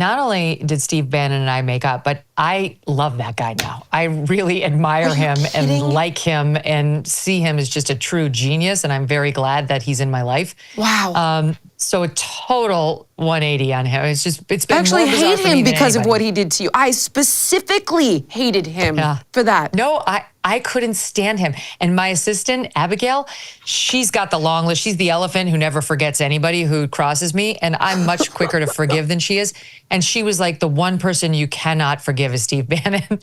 not only did Steve Bannon and I make up, but I love that guy now. I really admire him and like him and see him as just a true genius. And I'm very glad that he's in my life. Wow. So a total 180 on him. It's been I actually more bizarre hate for me him than because of anybody. what he did to you. I specifically hated him for that. No, I couldn't stand him. And my assistant, Abigail, she's got the long list. She's the elephant who never forgets anybody who crosses me. And I'm much quicker to forgive than she is. And she was like, the one person you cannot forgive is Steve Bannon.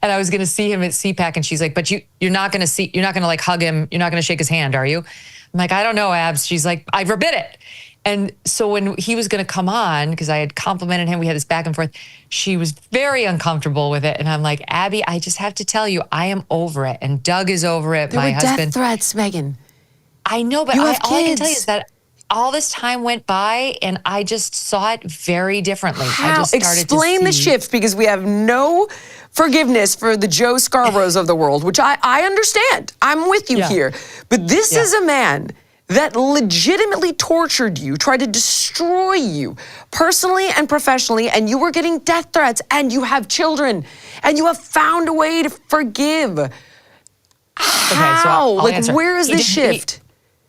And I was going to see him at CPAC. And she's like, but you're not going to like hug him. You're not going to shake his hand, are you? I'm like, I don't know, Abs. She's like, I forbid it. And so when he was going to come on, because I had complimented him, we had this back and forth, she was very uncomfortable with it. And I'm like, Abby, I just have to tell you, I am over it. And Doug is over it. There my were husband. death threats, Megyn. I know, but You all have I can tell you kids. is that all this time went by and I just saw it very differently. I How? just started Explain to the see. shift, because we have no forgiveness for the Joe Scarboroughs of the world, which I understand. I'm with you here. But this is a man that legitimately tortured you, tried to destroy you personally and professionally, and you were getting death threats, and you have children, and you have found a way to forgive. How? So I'll like, answer. where is this shift?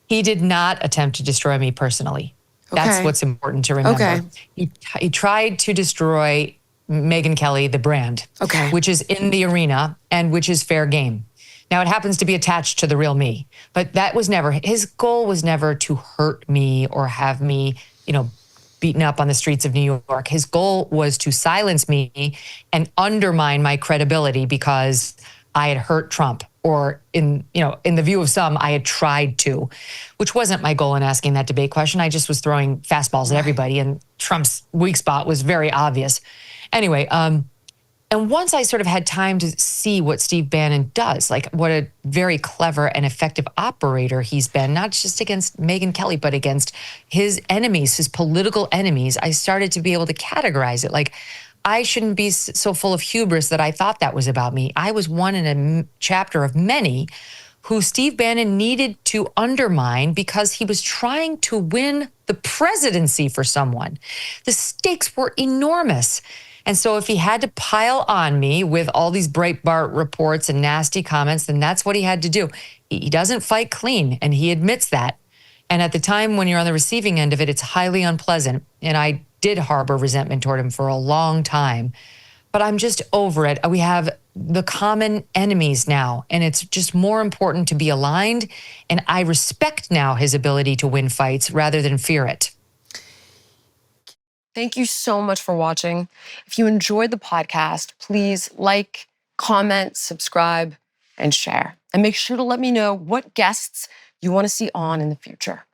He did not attempt to destroy me personally. That's what's important to remember. He tried to destroy Megyn Kelly, the brand, which is in the arena and which is fair game. Now, it happens to be attached to the real me, but that was never, his goal was never to hurt me or have me, beaten up on the streets of New York. His goal was to silence me and undermine my credibility because I had hurt Trump, or in the view of some, I had tried to, which wasn't my goal in asking that debate question. I just was throwing fastballs at everybody, and Trump's weak spot was very obvious. Anyway, and once I sort of had time to see what Steve Bannon does, like what a very clever and effective operator he's been, not just against Megyn Kelly, but against his enemies, his political enemies, I started to be able to categorize it. Like, I shouldn't be so full of hubris that I thought that was about me. I was one in a chapter of many who Steve Bannon needed to undermine because he was trying to win the presidency for someone. The stakes were enormous. And so if he had to pile on me with all these Breitbart reports and nasty comments, then that's what he had to do. He doesn't fight clean, and he admits that. And at the time when you're on the receiving end of it, it's highly unpleasant. And I did harbor resentment toward him for a long time, but I'm just over it. We have the common enemies now, and it's just more important to be aligned. And I respect now his ability to win fights rather than fear it. Thank you so much for watching. If you enjoyed the podcast, please like, comment, subscribe, and share. And make sure to let me know what guests you want to see on in the future.